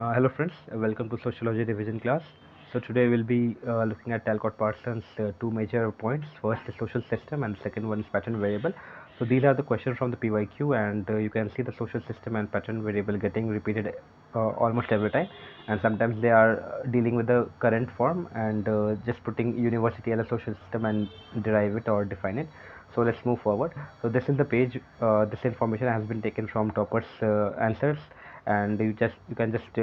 Hello friends, welcome to Sociology Division class. So today we'll be looking at Talcott Parsons' two major points. First is social system and the second one is pattern variable. So these are the questions from the PYQ, and you can see the social system and pattern variable getting repeated almost every time, and sometimes they are dealing with the current form and just putting university as a social system and derive it or define it. So let's move forward. So this is the page. This information has been taken from Topper's answers, and you can just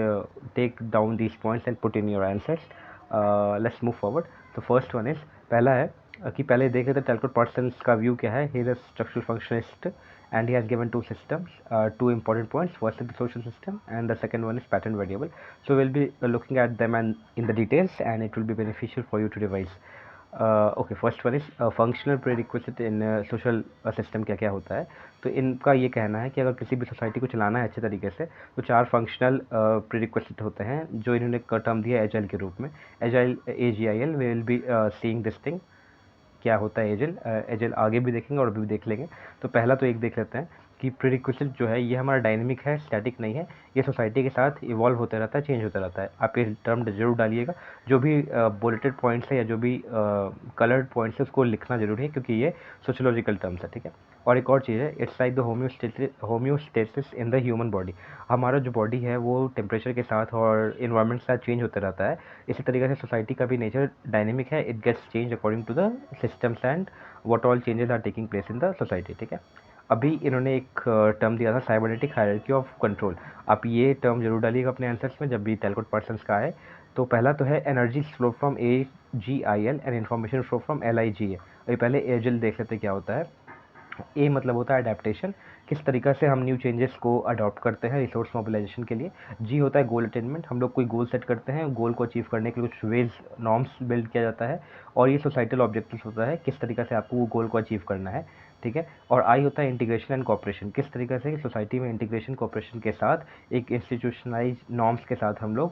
take down these points and put in your answers. Let's move forward. The first one is पहला है कि पहले देख लेते हैं tailcoat Parsons का view क्या है. He is a structural functionalist and he has given two systems, two important points. First is the social system and the second one is pattern variable. So we'll be looking at them and in the details, and it will be beneficial for you to revise. Okay, first one is functional prerequisite in social system. क्या क्या होता है? तो इनका ये कहना है कि अगर किसी भी सोसाइटी को चलाना है अच्छे तरीके से तो चार फंक्शनल प्रेरिक्विजिट होते हैं जो इन्होंने टर्म दिया एजाइल के रूप में. Agile AGIL, we will be seeing this thing. क्या होता है एजिल? एजिल आगे भी देखेंगे और अभी भी देख लेंगे. तो पहला तो एक देख लेते हैं कि प्रीरिक्विजिट जो है ये हमारा डायनेमिक है, स्टैटिक नहीं है. ये सोसाइटी के साथ इवॉल्व होता रहता है, चेंज होता रहता है. आप ये टर्म जरूर डालिएगा. जो भी बुलेटेड पॉइंट्स है या जो भी कलर्ड पॉइंट्स है उसको लिखना जरूरी है, क्योंकि ये सोशियोलॉजिकल टर्म्स है. ठीक है. और एक और चीज़ है, it's like the homeostasis in the human body. हमारा जो बॉडी है वो टेम्परेचर के साथ और इन्वायरमेंट के साथ चेंज होता रहता है. इसी तरीके से सोसाइटी का भी नेचर डायनेमिक है. It gets change according to the systems and what all changes are taking place in the society. ठीक है. अभी इन्होंने एक टर्म दिया था साइबरनेटिक हायरार्की ऑफ कंट्रोल. आप ये टर्म जरूर डालिएगा अपने आंसर्स में जब भी टेलकोट पार्सन्स का है. तो पहला तो है energy flow from AGIL and information flow from LIGA. अभी पहले एजिल देख लेते क्या होता है. ए मतलब होता है अडेप्टेशन, किस तरीक़ा से हम न्यू चेंजेस को अडॉप्ट करते हैं रिसोर्स मोबिलाइजेशन के लिए. जी होता है गोल अटेनमेंट, हम लोग कोई गोल सेट करते हैं, गोल को अचीव करने के लिए कुछ वेज नॉर्म्स बिल्ड किया जाता है. और ये सोसाइटल ऑब्जेक्टिव्स होता है, किस तरीक़ा से आपको वो गोल को अचीव करना है. ठीक है. और आई होता है इंटीग्रेशन एंड कॉपरेशन, किस तरीक़े से सोसाइटी में इंटीग्रेशन कॉपरेशन के साथ एक इंस्टीट्यूशनलाइज नॉर्म्स के साथ हम लोग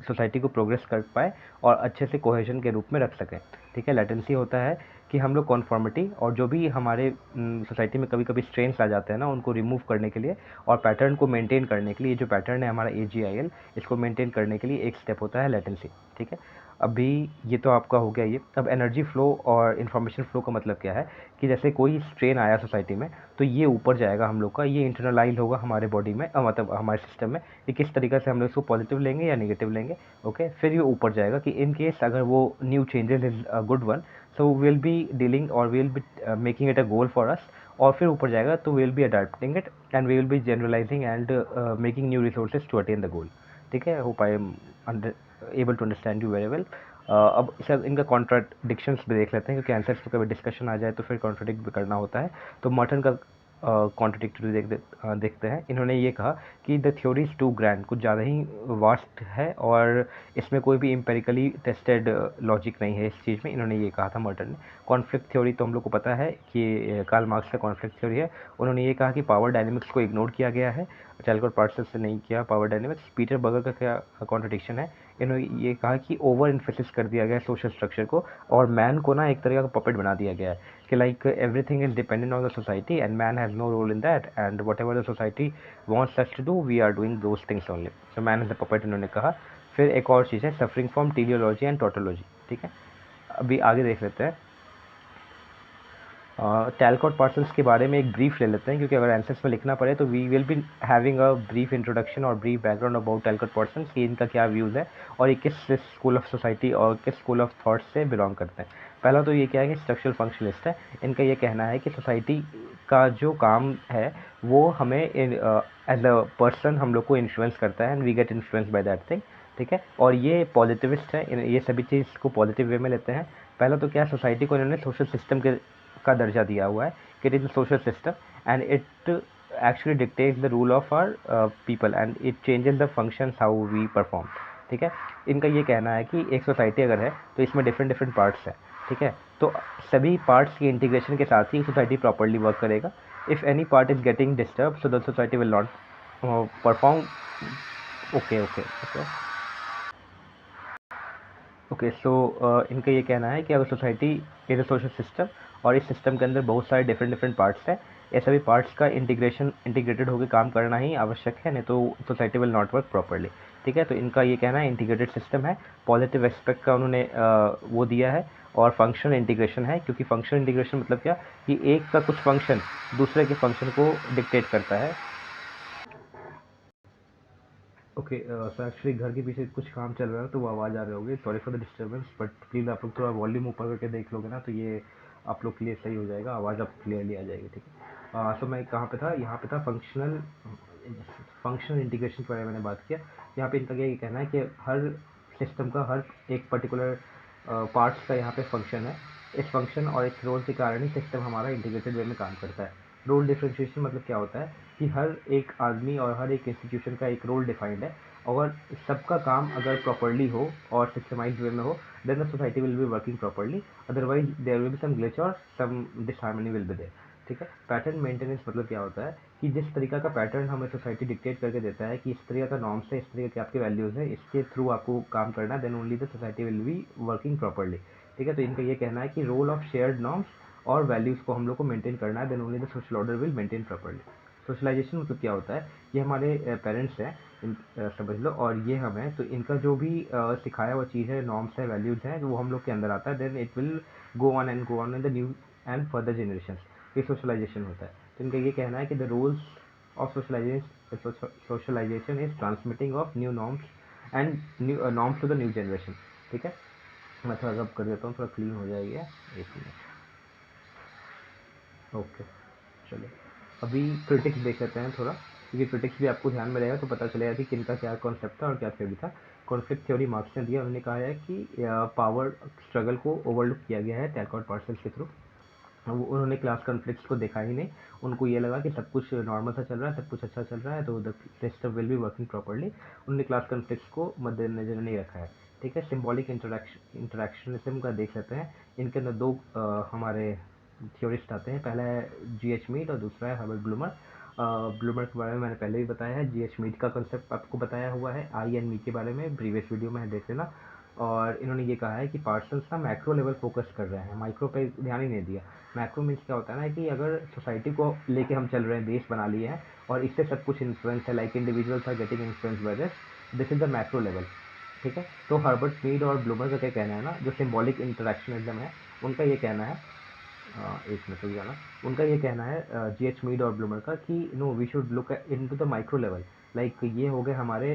सोसाइटी को प्रोग्रेस कर पाए और अच्छे से कोहेजन के रूप में रख सकें. ठीक है. लेटेंसी होता है कि हम लोग कॉन्फॉर्मिटी और जो भी हमारे सोसाइटी में कभी कभी स्ट्रेंस आ जाते हैं ना, उनको रिमूव करने के लिए और पैटर्न को मेंटेन करने के लिए, जो पैटर्न है हमारा AGIL, इसको मेंटेन करने के लिए एक स्टेप होता है लेटेंसी. ठीक है. अभी ये तो आपका हो गया ये. अब एनर्जी फ्लो और इन्फॉर्मेशन फ्लो का मतलब क्या है कि जैसे कोई स्ट्रेन आया सोसाइटी में तो ये ऊपर जाएगा हम लोग का, ये इंटरनलाइज होगा हमारे बॉडी में, मतलब हमारे सिस्टम में, कि किस तरीके से हम लोग इसको पॉजिटिव लेंगे या नेगेटिव लेंगे. ओके. फिर ये ऊपर जाएगा कि इन केस अगर वो new changes is a good one, so we'll be dealing or we'll be making it a goal for us. और फिर ऊपर जाएगा तो we'll be adapting it and we will be generalizing and making new resources to attain the goal. ठीक है. hope I am able to understand you very well. अब sir इनका contradictions भी देख लेते हैं, क्योंकि आंसर्स पे कभी डिस्कशन आ जाए तो फिर कॉन्ट्राडिक्ट भी करना होता है. तो मर्टन का कॉन्ट्रडिक्टरी देखते हैं. इन्होंने ये कहा कि the theory is too grand, कुछ ज़्यादा ही वास्ट है और इसमें कोई भी एम्पेरिकली टेस्टेड लॉजिक नहीं है इस चीज़ में. इन्होंने ये कहा था मर्टन ने. कॉन्फ्लिक्ट थ्योरी तो हम लोग को पता है कि कार्ल मार्क्स का कॉन्फ्लिक्ट थ्योरी है. उन्होंने ये कहा कि पावर डायनेमिक्स को इग्नोर किया गया है, टेलकोट पार्सन्स से नहीं किया पावर डायनेमिक्स. पीटर बर्गर का क्या कॉन्ट्रडिक्शन है? इन्होंने ये कहा कि ओवर इन्फोसिस कर दिया गया है सोशल स्ट्रक्चर को और मैन को ना एक तरह का पपेट बना दिया गया है कि like everything is dependent on the society and man has no role in that and whatever the society wants us to do we are doing those things only. So man is the puppet, इन्होंने कहा. फिर एक और चीज़ है suffering from teleology and tautology. ठीक है. अभी आगे देख लेते हैं. टैलकोट पार्सन्स के बारे में एक ब्रीफ ले लेते हैं, क्योंकि अगर आंसर्स में लिखना पड़े तो we will be having a brief introduction और brief background about Talcott Parsons कि इनका क्या व्यूज़ है और ये किस स्कूल ऑफ सोसाइटी और किस स्कूल ऑफ थॉट से बिलोंग करते हैं. पहला तो ये क्या है कि स्ट्रक्चरल फंक्शनलिस्ट है. इनका ये कहना है कि सोसाइटी का जो काम है वो हमें एज अ पर्सन हम लोग को इन्फ्लुएंस करता है and we get influence by that thing. ठीक है. और ये पॉजिटिविस्ट है, ये सभी चीज़ को पॉजिटिव वे में लेते हैं. पहला तो क्या है, सोसाइटी को इन्होंने सोशल सिस्टम के का दर्जा दिया हुआ है कि it is a social system and it actually dictates the rule of our people and it changes the functions how we perform. ठीक है. इनका ये कहना है कि एक सोसाइटी अगर है तो इसमें डिफरेंट डिफरेंट पार्ट्स हैं. ठीक है. तो सभी पार्ट्स की इंटीग्रेशन के साथ ही सोसाइटी प्रॉपरली वर्क करेगा. If any part is getting disturb so the society will not perform. Okay okay okay okay. So इनका ये कहना है कि अगर society is a social system और इस सिस्टम के अंदर बहुत सारे डिफरेंट डिफरेंट पार्ट्स हैं ये सभी पार्ट्स का इंटीग्रेटेड होकर काम करना ही आवश्यक है, नहीं तो society will not work properly. ठीक है, तो इनका ये कहना है इंटीग्रेटेड सिस्टम है, पॉजिटिव एस्पेक्ट का उन्होंने वो दिया है, और फंक्शनल इंटीग्रेशन है, क्योंकि फंक्शनल इंटीग्रेशन मतलब क्या कि एक का कुछ फंक्शन दूसरे के फंक्शन को डिक्टेट करता है। ओके, सो एक्चुअली घर के पीछे कुछ काम चल रहा है तो वो आवाज़ आ रही होगी, sorry for the disturbance, but please आप लोग थोड़ा वॉल्यूम ऊपर करके देख लोगे ना तो ये आप लोग के लिए सही हो जाएगा, आवाज़ आप क्लियरली आ जाएगी। ठीक है, सो मैं कहाँ पे था, यहाँ पे था फंक्शनल इंटीग्रेशन के बारे में मैंने बात किया। यहाँ पे इनका ये कहना है कि हर सिस्टम का हर एक पर्टिकुलर पार्ट्स का यहाँ पे फंक्शन है, इस फंक्शन और इस रोल के कारण ही सिस्टम हमारा इंटीग्रेटेड वे में काम करता है। रोल डिफरेंशिएशन मतलब क्या होता है कि हर एक आदमी और हर एक इंस्टीट्यूशन का एक रोल डिफाइंड है, और सबका काम अगर प्रॉपरली हो और सिस्टमाइज्ड वे में हो, then the society will be working properly, otherwise there will be some glitch और some disharmony will be there. ठीक है, पैटर्न मेंटेनेंस मतलब क्या होता है कि जिस तरीका का पैटर्न हमें सोसाइटी डिक्टेट करके देता है कि इस तरीके का नॉर्म्स है, इस तरीके के आपके वैल्यूज़ है, इसके थ्रू आपको काम करना है, then only the society will be working properly. ठीक है, तो इनका ये कहना है कि रोल ऑफ शेयर्ड नॉर्म्स और वैल्यूज़ को हम लोग को मेंटेन करना है, then only the social order will maintain properly. Socialization मतलब क्या होता है, ये हमारे पेरेंट्स हैं, समझ लो, और ये हम हैं, तो इनका जो भी सिखाया हुआ चीज़ है, नॉर्म्स है, वैल्यूज़ हैं, वो हम लोग के अंदर आता है, then it will go on in the new and further generation. ये सोशलाइजेशन होता है। तो इनका ये कहना है कि the rules of socialization is transmitting of new norms and new norms to the new generation. ठीक है, मैं थोड़ा रब कर देता हूँ, थोड़ा क्लीन हो जाएगी। एक मिनट, ओके, चलो अभी क्रिटिक्स देख लेते हैं थोड़ा, क्योंकि क्रिटिक्स भी आपको ध्यान में रहेगा तो पता चलेगा कि किनका क्या कॉन्सेप्ट था और क्या थ्योरी था। कॉन्फ्लिक्ट थ्योरी मार्क्स ने दिया, उन्होंने कहा है कि पावर स्ट्रगल को ओवरलुक किया गया है टैलकॉट पार्सल्स के थ्रू। उन्होंने क्लास कॉन्फ्लिक्ट्स को देखा ही नहीं, उनको ये लगा कि सब कुछ नॉर्मल सा चल रहा है, सब कुछ अच्छा चल रहा है, तो the system will be working properly. उन्होंने क्लास कॉन्फ्लिक्ट्स को मद्देनजर नहीं रखा है। ठीक है, सिम्बॉलिक इंटरेक्शनिज्म का देख सकते हैं, इनके अंदर दो हमारे थियोरिस्ट आते हैं, पहला है GH मीड और दूसरा है हर्बर्ट ब्लूमर। ब्लूमर के बारे में मैंने पहले भी बताया है, GH मीड का कंसेप्ट आपको बताया हुआ है आई एंड मी के बारे में, प्रीवियस वीडियो में देख लेना। और इन्होंने ये कहा है कि पार्सल्स ना मैक्रो लेवल फोकस कर रहे हैं, माइक्रो पे ध्यान ही नहीं दिया। मैक्रो मीन्स क्या होता है ना कि अगर सोसाइटी को लेके हम चल रहे हैं, बेस बना लिए हैं और इससे सब कुछ इन्फ्लुएंस है, like individuals are getting influence by this is the macro level. ठीक है, तो हर्बर्ट मीड और ब्लूमर का क्या कहना है ना, जो सिम्बॉलिक इंटरेक्शनिज्म है, उनका ये कहना है, एक मिनट रुक जाना, उनका ये कहना है GH मीड और ब्लूमर का कि no we should look into the micro level, like ये हो गए हमारे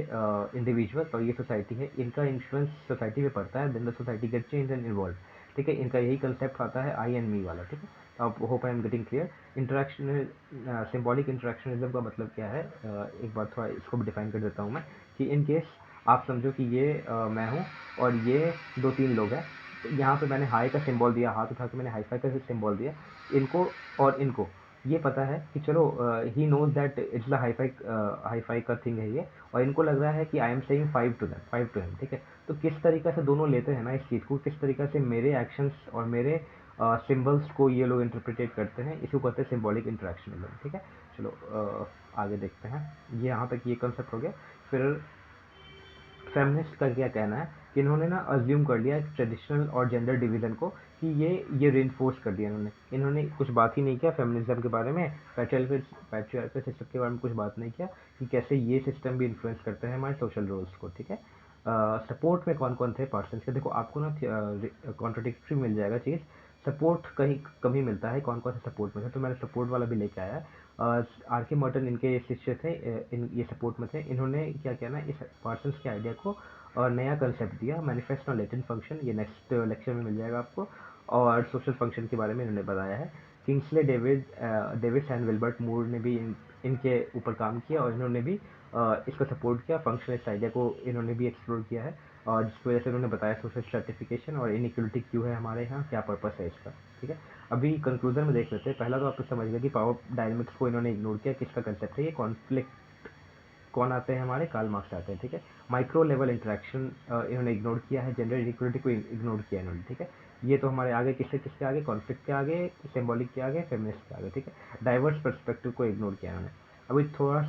इंडिविजुअल और ये सोसाइटी है, इनका इन्फ्लुएंस सोसाइटी पे पड़ता है, then the society get change and involve. ठीक है, इनका यही कंसेप्ट आता है आई एंड मी वाला। ठीक है, अब hope I am getting clear. Interaction symbolic interactionism का मतलब क्या है, एक बार थोड़ा इसको भी डिफाइन कर देता हूँ मैं, कि इन केस आप समझो कि ये मैं हूँ और ये दो तीन लोग हैं, यहाँ पे मैंने हाई का सिंबल दिया, हाथ उठा के मैंने हाई फाई का सिंबल दिया, इनको और इनको ये पता है कि चलो he knows that it's the hi fi का थिंग है ये, और इनको लग रहा है कि I am saying 5 to him. ठीक है, तो किस तरीक़े से दोनों लेते हैं ना इस चीज़ को, किस तरीक़े से मेरे एक्शंस और मेरे सिम्बल्स को ये लोग इंटरप्रिटेट करते हैं, इसको कहते हैं सिम्बॉलिक इंटरेक्शनिज्म। ठीक है, चलो आगे देखते हैं, ये यहाँ तक ये कंसेप्ट हो गया। फिर फेमिनिस्ट का क्या कहना है कि इन्होंने ना अज्यूम कर लिया ट्रेडिशनल और जेंडर डिवीज़न को, कि ये रेनफोर्स कर दिया इन्होंने कुछ बात ही नहीं किया फेमिनिज्म के बारे में, पैट्रियार्कल सिस्टम के बारे में कुछ बात नहीं किया कि कैसे ये सिस्टम भी इन्फ्लुएंस करते हैं हमारे सोशल रोल्स को। ठीक है, सपोर्ट में कौन कौन थे पर्सन के, देखो आपको ना कॉन्ट्रोडिक्टरी मिल जाएगा चीज़, सपोर्ट कहीं कम ही मिलता है, कौन कौन से सपोर्ट में थे, तो मैंने सपोर्ट वाला भी लेके आया। RK मर्टन इनके शिष्य थे, ये सपोर्ट में थे। इन्होंने क्या किया ना, इस पार्सन्स के आइडिया को और नया कंसेप्ट दिया, मैनिफेस्ट ऑन लेटेंट फंक्शन, ये नेक्स्ट लेक्चर में मिल जाएगा आपको, और सोशल फंक्शन के बारे में इन्होंने बताया है। किंग्सले डेविस एंड विल्बर्ट मूर ने भी इनके ऊपर काम किया, और इन्होंने भी इसको सपोर्ट किया, फंक्शनलिस्ट आइडिया को इन्होंने भी एक्सप्लोर किया है, और जिसकी वजह से उन्होंने बताया सोशल स्ट्रेटिफिकेशन और इनइक्वलिटी क्यों है हमारे यहाँ, क्या पर्पस है इसका। ठीक है, अभी कंक्लूजन में देख लेते हैं। पहला तो आप समझ गए कि पावर डायनेमिक्स को इन्होंने इग्नोर किया, किसका कंसेप्ट है ये, कॉन्फ्लिक्ट कौन आते हैं हमारे, कार्ल मार्क्स आते हैं। ठीक है, माइक्रो लेवल इंटरेक्शन इन्होंने इग्नोर किया है, जेंडर इनइक्वलिटी को इग्नोर किया इन्होंने। ठीक है, ये तो हमारे आगे किसके किसके आगे, कॉन्फ्लिक्ट के आगे, सिम्बॉलिक के आगे, फेमिनिस्ट के आगे। ठीक है, डाइवर्स पर्सपेक्टिव को इग्नोर किया इन्होंने। अभी थोड़ा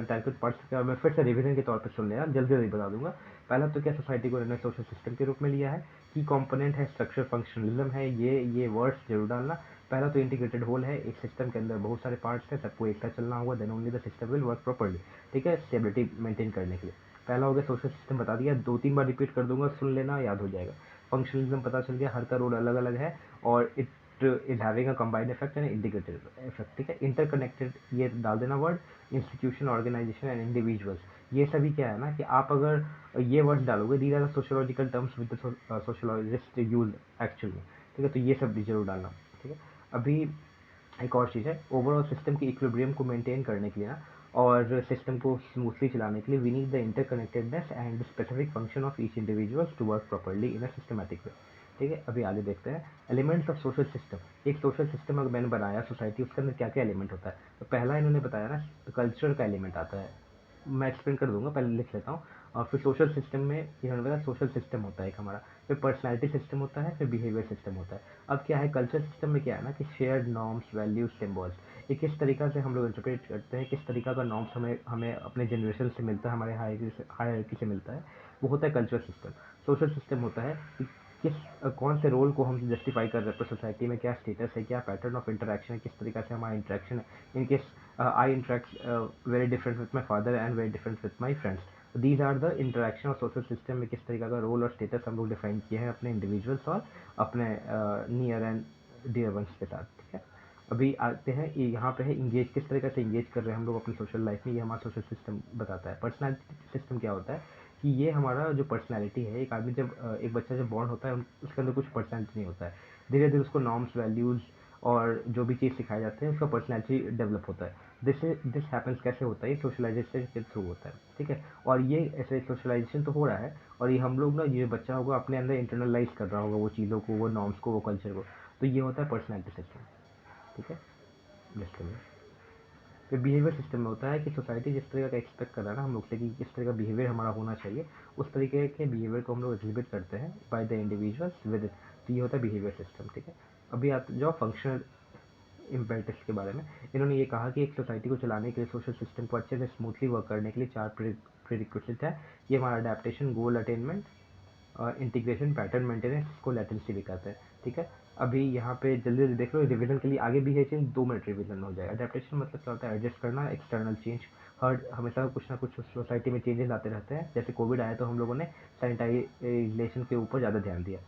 टाइप पार्ट्स का मैं फिर से रिवीजन के तौर पर सुन लेना, जल्दी जल्दी बता दूंगा। पहला तो क्या, सोसाइटी को इन्होंने सोशल सिस्टम के रूप में लिया है, की कंपोनेंट है स्ट्रक्चर फंक्शनलिज्म है, ये वर्ड्स जरूर डालना। पहला तो इंटीग्रेटेड होल है, एक सिस्टम के अंदर बहुत सारे पार्ट्स हैं, सबको एक साथ चलना होगा, then only the system will work properly, ठीक है, स्टेबिलिटी मेंटेन करने के लिए। पहला हो गया सोशल सिस्टम, बता दिया, 2-3 बार रिपीट कर दूंगा, सुन लेना, याद हो जाएगा। फंक्शनलिज्म पता चल गया, हर का रोल अलग अलग है और it is having a combined effect and integrated effect, ठीक है। इंटरकनेक्टेड, ये डाल देना word, institution, organization and individuals, ये सभी क्या है ना कि आप अगर ये वर्ड डालोगे, these are the sociological terms with the sociologist use actual में, ठीक है, तो ये सब भी जरूर डालना, ठीक है। अभी एक और चीज़ है, ओवरऑल सिस्टम की इक्विलिब्रियम को मेंटेन करने के लिए ना और सिस्टम को स्मूथली चलाने के लिए we need the interconnectedness and specific function of each individuals to work properly in a systematic way, ठीक है। अभी आगे देखते हैं एलिमेंट्स ऑफ सोशल सिस्टम। एक सोशल सिस्टम अगर मैंने बनाया सोसाइटी, उसके अंदर क्या क्या एलिमेंट होता है, तो पहला इन्होंने बताया ना कल्चर का एलिमेंट आता है, मैं एक्सप्लेन कर दूंगा, पहले लिख लेता हूँ। और फिर सोशल सिस्टम में इन्होंने बताया सोशल सिस्टम होता है एक हमारा, फिर पर्सनैलिटी सिस्टम होता है, फिर बिहेवियर सिस्टम होता है। अब क्या है कल्चर सिस्टम में, क्या है ना कि शेयर्ड नॉर्म्स, वैल्यूज, सिम्बॉल्स, ये किस तरीका से हम लोग इंटरप्रेट करते हैं, किस तरीका का नॉर्म्स हमें हमें अपने जनरेशन से मिलता है, हमारे हायरार्की से मिलता है, वो होता है कल्चर सिस्टम। सोशल सिस्टम होता है कि कौन से रोल को हम जस्टिफाई कर रहे हैं सोसाइटी में, क्या स्टेटस है, क्या पैटर्न ऑफ इंटरेक्शन है, किस तरीका से हमारा इंटरेक्शन है। In case I interact very different with my father and very different with my friends, these are the interaction of social system में किस तरीका का रोल और स्टेटस हम लोग डिफाइन किए हैं अपने इंडिविजुअल्स और अपने नियर एंड डियर वंस के साथ, ठीक है। अभी आते हैं यहाँ पे है इंगेज, किस तरीके से इंगेज कर रहे हैं हम लोग अपनी सोशल लाइफ में, ये हमारा सोशल सिस्टम बताता है। पर्सनैलिटी सिस्टम क्या होता है कि ये हमारा जो पर्सनैलिटी है, एक आदमी जब एक बच्चा जब बॉर्न होता है उसके अंदर कुछ पर्सनैलिटी नहीं होता है, धीरे धीरे उसको नॉर्म्स, वैल्यूज़ और जो भी चीज़ सिखाए जाते हैं उसका पर्सनैलिटी डेवलप होता है। दिस हैपन्स कैसे होता है, सोशलाइजेशन के थ्रू होता है, ठीक है। और ये ऐसे सोशलाइजेशन तो हो रहा है और ये हम लोग ना, ये बच्चा होगा अपने अंदर इंटरनलाइज कर रहा होगा वो चीज़ों को, वो नॉर्म्स को, वो कल्चर को, तो ये होता है पर्सनैलिटी सिस्टम, ठीक है। जस्ट फिर बिहेवियर सिस्टम में होता है कि सोसाइटी जिस तरह का एक्सपेक्ट कर रहा है ना हम लोग से कि किस तरह का बिहेवियर हमारा होना चाहिए, उस तरीके के बिहेवियर को हम लोग एग्जिबिट करते हैं by the individuals with it, तो ये होता है बिहेवियर सिस्टम, ठीक है। अभी आप जाओ फंक्शनल इम्पेरेटिव्स के बारे में। इन्होंने ये कहा कि एक सोसाइटी को चलाने के लिए, सोशल सिस्टम को अच्छे से स्मूथली वर्क करने के लिए 4 प्रीरिक्विजिट है। ये हमारा अडेप्टेशन, गोल अटेनमेंट, इंटीग्रेशन, पैटर्न मेंटेनेंस, को लेटेंसी भी कहते हैं, ठीक है। अभी यहाँ पे जल्दी जल्दी देख लो, रिवीजन के लिए आगे भी है चेंज, 2 मिनट रिवीजन हो जाएगा। अडेप्टेशन मतलब क्या होता है, एडजस्ट करना, एक्सटर्नल चेंज, हर हमेशा कुछ ना कुछ सोसाइटी में चेंजेस आते रहते हैं, जैसे कोविड आया तो हम लोगों ने सैनिटाइजेशन के ऊपर ज़्यादा ध्यान दिया,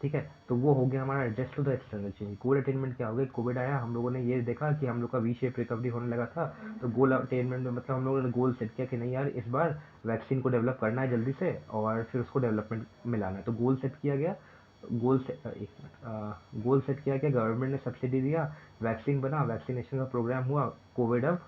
ठीक है, तो वो हो गया हमारा adjust to the external change. Goal attainment क्या हो गया, कोविड आया, हम लोगों ने ये देखा कि हम लोग का वी शेप रिकवरी होने लगा था, तो गोल अटेनमेंट में मतलब हम लोगों ने गोल सेट किया कि नहीं यार इस बार वैक्सीन को डेवलप करना है जल्दी से और फिर उसको डेवलपमेंट में लाना है, तो गोल सेट किया गया। गोल सेट किया गया, गवर्नमेंट ने सब्सिडी दिया, वैक्सीन बना, वैक्सीनेशन का प्रोग्राम हुआ, कोविड अब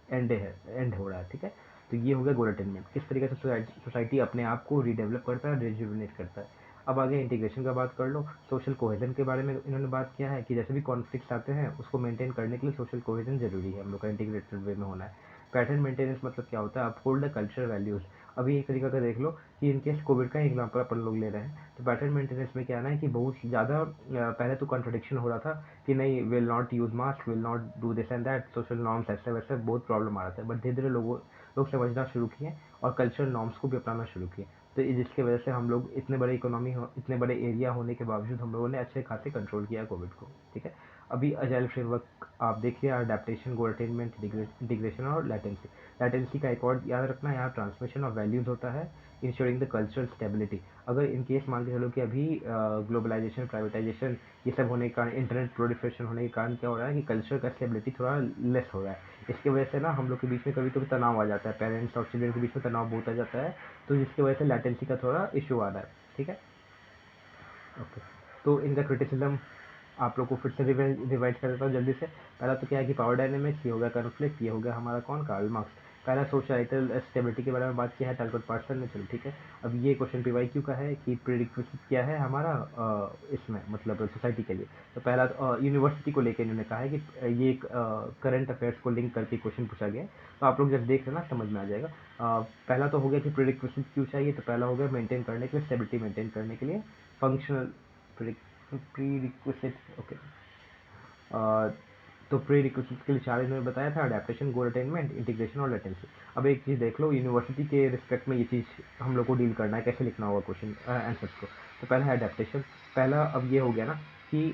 एंड हो रहा है, ठीक है। तो ये हो गया गोल अटेनमेंट, किस तरीके से सोसाइटी अपने आप को रीडेवलप करता है, रिजुविनेट करता है। अब आगे इंटीग्रेशन का बात कर लो। सोशल कोहेजन के बारे में इन्होंने बात किया है कि जैसे भी कॉन्फ्लिक्ट्स आते हैं उसको मेंटेन करने के लिए सोशल कोहेजन जरूरी है, हम लोग का इंटीग्रेटेड वे में होना है। पैटर्न मेंटेनेंस मतलब क्या होता है, अपहोल्ड द कल्चरल वैल्यूज। अभी एक तरीका का देख लो कि इनकेस कोविड का एग्जाम्पल अपन लोग ले रहे हैं, तो पैटर्न मेंटेनेंस में क्या है ना कि बहुत ज़्यादा पहले तो कॉन्ट्रडिक्शन हो रहा था कि नहीं, will not use mask, will not do this and that, social norms ऐसे वैसे बहुत प्रॉब्लम आ रहा था, बट धीरे धीरे लोग समझना शुरू किए और कल्चरल नॉर्म्स को भी अपनाना शुरू किए, तो जिसकी वजह से हम लोग इतने बड़े इकोनॉमी इतने बड़े एरिया होने के बावजूद हम लोगों ने अच्छे खासे कंट्रोल किया कोविड को, ठीक है। अभी अजाइल फ्रेमवर्क आप देखिए, अडेप्टेशन, गोल अटेनमेंट, इंटीग्रेशन और लैटेंसी। लैटेंसी का एक और याद रखना, यहाँ ट्रांसमिशन ऑफ वैल्यूज होता है, इंश्योरिंग द कल्चरल स्टेबिलिटी। अगर इन केस मान के चलो कि अभी ग्लोबलाइजेशन, प्राइवेटाइजेशन, ये सब होने के कारण, इंटरनेट प्रोलिफरेशन होने के कारण क्या हो रहा है कि कल्चर का स्टेबिलिटी थोड़ा लेस हो रहा है। इसकी वजह से ना हम लोग के बीच में कभी कभी तनाव आ जाता है, पेरेंट्स और चिल्ड्रन के बीच में तनाव बहुत आ जाता है, तो जिसकी वजह से लैटेंसी का थोड़ा इशू आ रहा है, ठीक है। ओके, तो इनका क्रिटिसिज्म आप लोग को फिर से रिवाइज कर देता हूँ जल्दी से। पहला तो क्या है कि पावर डायनेमिक्स, ये हो गया कॉन्फ्लिक्ट, ये हो गया हमारा कौन, कार्ल मार्क्स। पहला सोशलाइटल स्टेबिलिटी के बारे में बात किया है टैलकॉट पार्सन ने, चलो ठीक है। अब ये क्वेश्चन पीवाईक्यू का है कि प्रीरिक्विजिट क्या है हमारा इसमें मतलब सोसाइटी के लिए। तो पहला यूनिवर्सिटी को लेकर इन्होंने कहा है कि ये एक करंट अफेयर्स को लिंक करके क्वेश्चन पूछा गया है, तो आप लोग जब देख लेना समझ में आ जाएगा। पहला तो हो गया कि प्रीरिक्विजिट क्यों चाहिए, तो पहला हो गया मेंटेन करने के लिए, स्टेबिलिटी मेंटेन करने के लिए, फंक्शनल प्रीरिक्विजिट, ओके। तो प्री रिक्विजिट्स के लिए 4 इन्होंने बताया था, अडेप्टेशन, गोल अटेनमेंट, इंटीग्रेशन और लेटेंसी। अब एक चीज़ देख लो, यूनिवर्सिटी के रिस्पेक्ट में ये चीज़ हम लोग को डील करना है, कैसे लिखना होगा क्वेश्चन आंसर्स को। तो पहला है अडेप्टेशन। पहला अब ये हो गया ना कि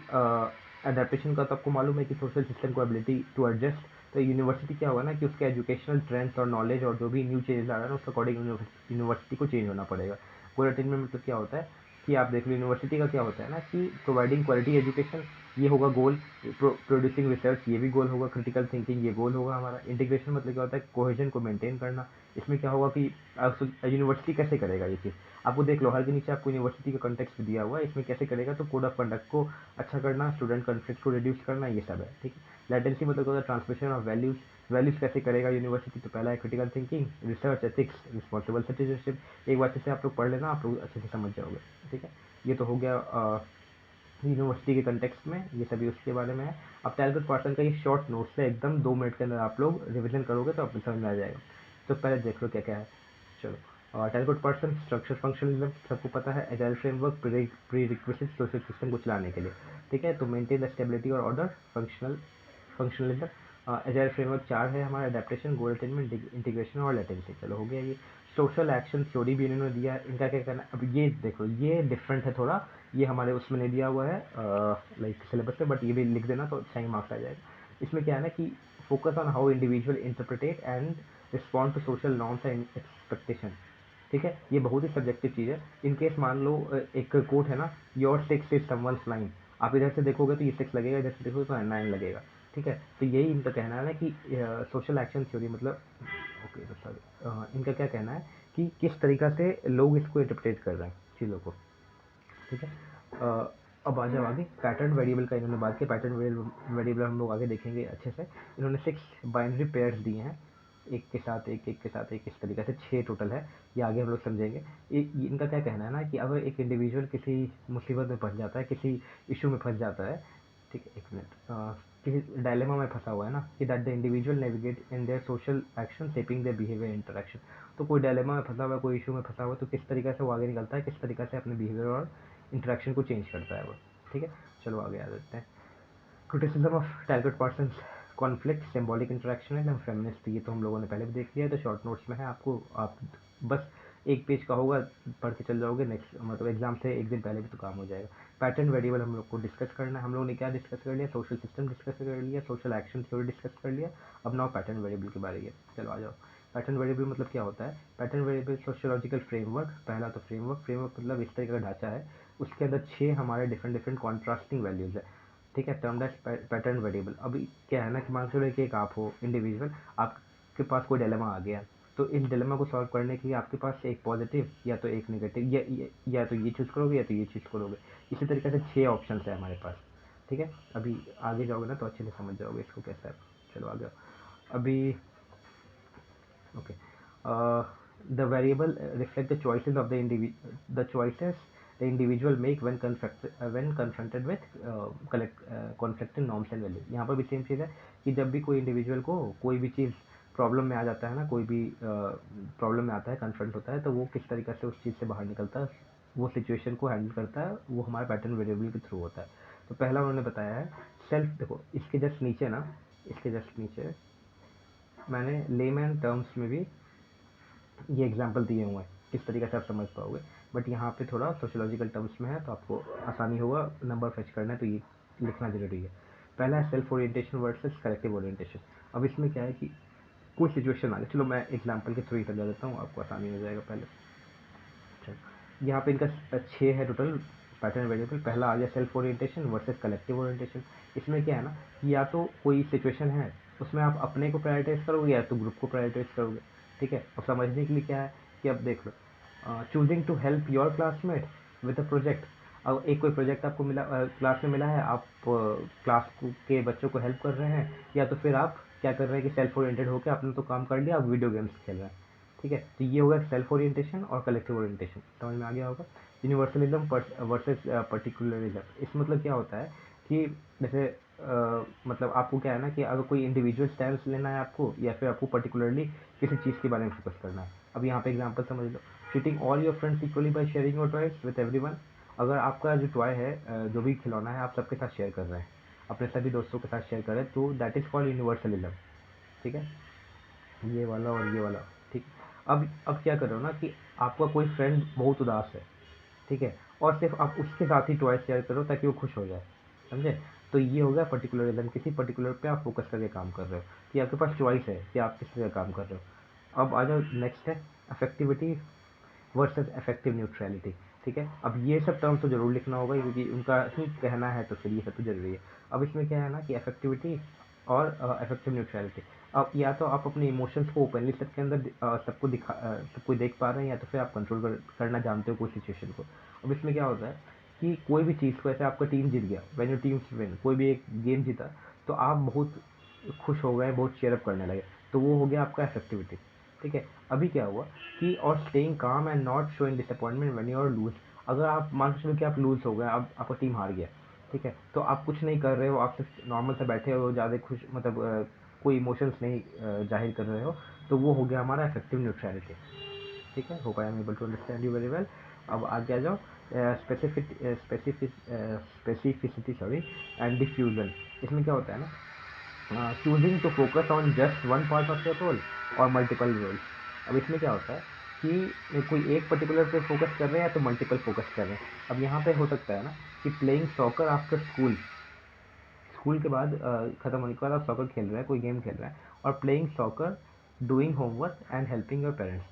एडेप्टेशन का तो आपको मालूम है कि सोशल सिस्टम को एबिलिटी टू एडजस्ट, तो यूनिवर्सिटी क्या होगा ना कि उसके एजुकेशनल ट्रेंड्स और नॉलेज और जो भी न्यू चेंजेस आ रहा है ना उसके अकॉर्डिंग यूनिवर्सिटी को चेंज होना पड़ेगा। गोल अटेनमेंट मतलब क्या होता है कि आप देख लो यूनिवर्सिटी का क्या होता है ना कि प्रोवाइडिंग क्वालिटी एजुकेशन, ये होगा गोल। प्रोड्यूसिंग रिसर्च, ये भी गोल होगा। क्रिटिकल थिंकिंग, ये गोल होगा हमारा। इंटीग्रेशन मतलब क्या होता है, कोहेजन को मेंटेन करना। इसमें क्या होगा कि यूनिवर्सिटी कैसे करेगा ये चीज़, आपको देख लो हर के नीचे आपको यूनिवर्सिटी का कॉन्टेक्स्ट दिया हुआ है, इसमें कैसे करेगा, तो कोड ऑफ कंडक्ट को अच्छा करना, स्टूडेंट कॉन्फ्लिक्ट को रिड्यूस करना, ये सब है, ठीक है। लेटेंसी मतलब क्या होता है, ट्रांसमिशन ऑफ वैल्यूज़। वैल्यूज़ कैसे करेगा यूनिवर्सिटी, तो पहला है critical thinking, research ethics, responsible citizenship. एक बार से आप लोग पढ़ लेना, आप लोग अच्छे से समझ जाओगे, ठीक है। ये तो हो गया यूनिवर्सिटी के कंटेक्स्ट में, ये सभी उसके बारे में है। अब टैलेंटेड पर्सन का ये शॉर्ट नोट्स है, एकदम 2 मिनट के अंदर आप लोग रिविजन करोगे तो आपको समझ में आ जाएगा। तो पहले देख लो क्या क्या है, चलो। टैलेंटेड पर्सन, स्ट्रक्चर फंक्शनलिज्म सबको पता है, agile framework pre requisite social system को चलाने के लिए, ठीक है। तो मेंटेन द स्टेबिलिटी और ऑर्डर, फंक्शनलिज्म। एजाइल फ्रेमवर्क 4 है हमारा, अडेप्टेशन, गोल अटेनमेंट, इंटीग्रेशन और लेटेंसी। चलो हो गया ये। सोशल एक्शन थ्योरी भी इन्होंने दिया है, इनका क्या करना है, अब ये देखो ये डिफरेंट है थोड़ा, ये हमारे उसमें नहीं दिया हुआ है लाइक सिलेबस में, बट ये भी लिख देना तो अच्छा ही मार्क्स आ जाएगा। इसमें क्या है ना कि focus on how individual interpret and respond to social norms and expectation, ठीक है। ये बहुत ही सब्जेक्टिव चीज़ है। इन केस मान लो एक कोट है ना, your six is someone's nine, आप इधर से देखोगे तो ये 6 लगेगा, इधर से देखोगे तो 9 लगेगा, ठीक है। तो यही इनका कहना है ना कि सोशल एक्शन थ्योरी मतलब ओके सॉरी, इनका क्या कहना है कि किस तरीक़ा से लोग इसको इंटरप्रेट कर रहे हैं चीज़ों को, ठीक है। अब आ जाओ आगे, पैटर्न वेरिएबल का इन्होंने बात किया। पैटर्न वेरिएबल हम लोग आगे देखेंगे अच्छे से। इन्होंने 6 बाइनरी पेयर्स दिए हैं, एक के साथ एक, एक के साथ एक, इस तरीके से 6 टोटल है। ये आगे हम लोग समझेंगे। इनका क्या कहना है ना कि अगर एक इंडिविजुअल किसी मुसीबत में फंस जाता है, किसी इशू में फंस जाता है, ठीक है, एक मिनट, किसी डायलेमा में फंसा हुआ है ना, कि that the individual navigate in their social action shaping their behaviour interaction. तो कोई डायलेमा में फंसा हुआ है, कोई इशू में फंसा हुआ है, तो किस तरीके से वो आगे निकलता है, किस तरीके से अपने बिहेवियर और इंटरेक्शन को चेंज करता है वो, ठीक है। चलो आगे आ जाते हैं। Criticism of talented person, conflict, symbolic interaction and feminist, ये तो हम लोगों ने पहले भी देख लिया है, तो शॉर्ट नोट्स में है, आपको आप बस एक पेज का होगा, पढ़ के चल जाओगे, नेक्स्ट मतलब एग्जाम से एक दिन पहले भी तो काम हो जाएगा। पैटर्न वेरिएबल हम लोग को डिस्कस करना है। हम लोगों ने क्या डिस्कस कर लिया, सोशल सिस्टम डिस्कस कर लिया, सोशल एक्शन थ्योरी डिस्कस कर लिया। अब नाउ पैटर्न वेरिएबल की बारी है, चलो आ जाओ। पैटर्न वेरिएबल मतलब क्या होता है, पैटर्न वेरिएबल सोशियोलॉजिकल फ्रेमवर्क। पहला तो फ्रेमवर्क मतलब इस तरह का ढांचा है, उसके अंदर 6 हमारे डिफरेंट डिफरेंट कॉन्ट्रास्टिंग वैल्यूज़ है, ठीक है, टर्म्ड एज पैटर्न वेरिएबल। अभी क्या है ना कि मान चलो कि एक आप हो इंडिविजुअल, आपके पास कोई डिलेमा आ गया, तो इस डिलेमा को सॉल्व करने के लिए आपके पास एक पॉजिटिव या तो एक नेगेटिव या तो ये चूज़ करोगे या तो ये चूज़ करोगे। इसी तरीके से 6 ऑप्शन है हमारे पास, ठीक है। अभी आगे जाओगे ना तो अच्छे से समझ जाओगे इसको कैसा है। चलो आगे अभी okay. The variable reflect the choices of the choices the individual make when confronted with conflicting norms and value. यहाँ पर भी सेम चीज़ है कि जब भी कोई इंडिविजुअल को कोई भी चीज़ प्रॉब्लम में आ जाता है ना, कोई भी प्रॉब्लम में आता है, कन्फ्रंट होता है, तो वो किस तरीके से उस चीज़ से बाहर निकलता है, वो सिचुएशन को हैंडल करता है, वो हमारे पैटर्न वेरिएबल के थ्रू होता है। तो पहला उन्होंने बताया है सेल्फ, देखो इसके जस्ट नीचे ना, इसके जस्ट नीचे मैंने लेमैन टर्म्स में भी ये एग्जांपल दिए हुए हैं, किस तरीके से आप समझ पाओगे, बट यहाँ पे थोड़ा सोशियोलॉजिकल टर्म्स में है तो आपको आसानी होगा, नंबर फेच करना है तो ये लिखना जरूरी है। पहला है self orientation versus collective orientation. अब इसमें क्या है कि कोई सिचुएशन आ गई, चलो मैं एग्जांपल के थ्रू ही समझा देता हूँ, आपको आसानी हो जाएगा। पहले चलो यहाँ पे इनका 6 है टोटल पैटर्न वेरिएबल। पहला आ गया self orientation versus collective orientation. इसमें क्या है ना कि या तो कोई सिचुएशन है उसमें आप अपने को प्रायोरिटाइज करोगे या तो ग्रुप को प्रायोरिटाइज करोगे, ठीक है। अब समझने के लिए क्या है कि अब देख लो, choosing to help your classmate with a project. अब एक कोई प्रोजेक्ट आपको मिला, क्लास में मिला है, आप क्लास के बच्चों को हेल्प कर रहे हैं, या तो फिर आप क्या कर रहे हैं कि सेल्फ ओरिएंटेड होकर आपने तो काम कर लिया, आप वीडियो गेम्स खेल रहे हैं, ठीक है। तो ये होगा सेल्फ ओरिएंटेशन और कलेक्टिव ओरिएंटेशन, समझ में आ गया होगा। यूनिवर्सलिज्म वर्सेस पर्टिकुलरिज्म, इस मतलब क्या होता है कि जैसे मतलब आपको क्या है ना कि अगर कोई इंडिविजुअल स्टैंड लेना है आपको, या फिर आपको पर्टिकुलरली किसी चीज़ के बारे में फोकस करना है। अब यहाँ पे एग्जांपल समझ लो, treating all your friends equally by sharing your toys with everyone. अगर आपका जो टॉय है, जो भी खिलौना है, आप सबके साथ शेयर कर रहे हैं, अपने सभी दोस्तों के साथ शेयर कर रहे हैं, तो दैट इज़ कॉल्ड यूनिवर्सलिज्म, ठीक है, ये वाला और ये वाला, ठीक। अब क्या कर रहे हो ना कि आपका कोई फ्रेंड बहुत उदास है, ठीक है, और सिर्फ आप उसके साथ ही टॉय शेयर करो ताकि वो खुश हो जाए, समझे। तो ये हो गया पर्टिकुलरिज्म, किसी पर्टिकुलर पे आप फोकस करके काम कर रहे हो, कि आपके पास चॉइस है कि आप किस तरह काम कर रहे हो। अब आ जाओ नेक्स्ट है अफेक्टिविटी वर्सेस इफेक्टिव न्यूट्रलिटी। ठीक है, अब ये सब टर्म्स तो जरूर लिखना होगा क्योंकि उनका ही कहना है, तो फिर ये सब तो जरूरी है। अब इसमें क्या है ना कि इफेक्टिविटी और इफेक्टिव न्यूट्रलिटी, अब या तो आप अपने इमोशंस को ओपनली सबके अंदर सबको देख पा रहे हैं, या तो फिर आप करना जानते हो कोई सिचुएशन को। अब इसमें क्या होता है कि कोई भी चीज़ को, ऐसे आपका टीम जीत गया, व्हेन योर टीम्स विन, कोई भी एक गेम जीता, तो आप बहुत खुश हो गए, बहुत चीयर अप करने लगे, तो वो हो गया आपका इफेक्टिविटी। ठीक है, अभी क्या हुआ कि और staying calm and not showing disappointment when you are lose. अगर आप मान के चलो कि आप लूज हो गए, अब आपका टीम हार गया, ठीक है, तो आप कुछ नहीं कर रहे हो, आप सिर्फ नॉर्मल से बैठे हो, ज़्यादा खुश, मतलब कोई इमोशंस नहीं जाहिर कर रहे हो, तो वो हो गया हमारा इफेक्टिव न्यूट्रलिटी। ठीक है, hope I am able to understand you very well. अब आगे आ जाओ स्पेसिफिसिटी सॉरी एंड डिफ्यूजन। इसमें क्या होता है ना, choosing to focus on just one part of your role और मल्टीपल रोल्स। अब इसमें क्या होता है कि कोई एक पर्टिकुलर पे फोकस कर रहे हैं या तो मल्टीपल फोकस कर रहे हैं। अब यहाँ पे हो सकता है ना कि playing soccer after school, school के बाद ख़त्म होने के बाद आप सॉकर खेल रहे हैं, कोई गेम खेल रहे हैं, और playing soccer, doing homework and helping your parents.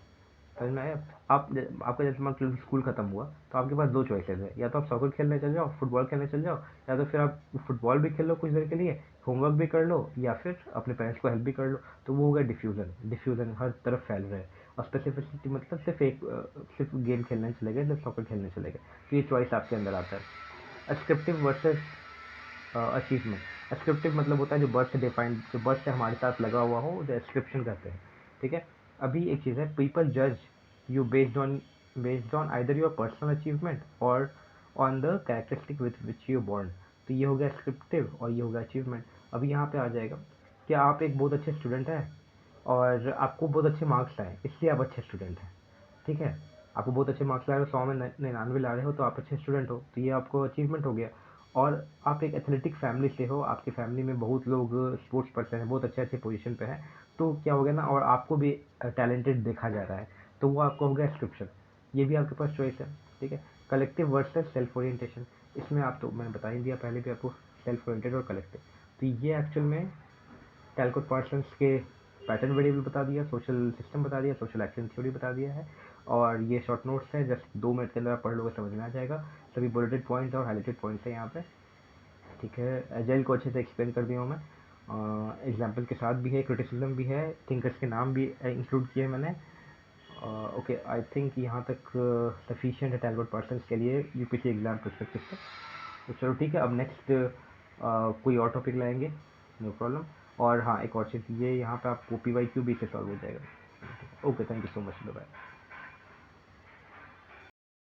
समझ में आया? आपका जैसे मान लो स्कूल खत्म हुआ, तो आपके पास दो चॉइसेस है, या तो आप सॉकर खेलने चल जाओ, फुटबॉल खेलने चल जाओ, या तो फिर आप फुटबॉल भी खेल लो कुछ देर के लिए, होमवर्क भी कर लो, या फिर अपने पेरेंट्स को हेल्प भी कर लो। तो वो हो गया डिफ्यूज़न, डिफ्यूज़न हर तरफ फैल रहा है। और स्पेसिफिसिटी मतलब सिर्फ गेम खेलने चले गए, सिर्फ सॉकर खेलने चले गए, तो ये चॉइस आपके अंदर आता है। स्क्रिप्टिव वर्सेस अचीवमेंट। स्क्रिप्टिव मतलब होता है जो बर्थ से डिफाइंड, जो बर्थ से हमारे साथ लगा हुआ हो, जो स्क्रिप्शन कहते हैं। ठीक है, अभी एक चीज़ है, पीपल जज you based on either your personal achievement और on the characteristic with which you born. तो ये हो गया स्क्रिप्टिव और ये हो गया अचीवमेंट। अभी यहाँ पे आ जाएगा कि आप एक बहुत अच्छे स्टूडेंट हैं और आपको बहुत अच्छे मार्क्स आए, इसलिए आप अच्छे स्टूडेंट हैं। ठीक है, आपको बहुत अच्छे मार्क्स ला रहे हो, 100 में 99 ला रहे हो, तो आप अच्छे स्टूडेंट हो, तो ये आपको अचीवमेंट हो गया। और आप एक एथलेटिक फैमिली से हो, आपकी फैमिली में बहुत लोग स्पोर्ट्स पर्सन हैं, बहुत अच्छे अच्छे पोजीशन पे हैं, तो क्या हो गया ना, और आपको भी टैलेंटेड देखा जा रहा है, तो वो आपको हो गया स्क्रिप्शन। ये भी आपके पास चॉइस है। ठीक है, कलेक्टिव वर्सेस सेल्फ ओरिएंटेशन। इसमें आप तो मैंने बता ही दिया पहले भी आपको, सेल्फ ओरिएंटेड और कलेक्टिव। तो ये एक्चुअल में टैलकोट पार्सन्स के पैटर्न वेरिएबल बता दिया, सोशल सिस्टम बता दिया, सोशल एक्शन थ्योरी बता दिया है, और ये शॉर्ट नोट्स है, जस्ट 2 मिनट के अंदर आप पढ़ लोगे, समझ में आ जाएगा। सभी बुलेटेड पॉइंट्स और हाईलाइटेड पॉइंट्स है यहाँ पे। ठीक है, एजाइल को अच्छे से एक्सप्लेन कर दिया हूँ मैं, एग्जाम्पल के साथ भी है, क्रिटिसिज्म भी है, थिंकर्स के नाम भी इंक्लूड किए मैंने। ओके, आई थिंक यहाँ तक सफिशिएंट है टैलकोट पार्सन्स के लिए यूपीसी एग्जाम परस्पेक्टिव से। तो चलो ठीक है, अब नेक्स्ट कोई और टॉपिक लाएंगे, नो प्रॉब्लम। और हाँ, एक और चीज़, ये यहाँ पे आपको PYQ भी से सॉल्व हो जाएगा। Okay, thank you so much, bye.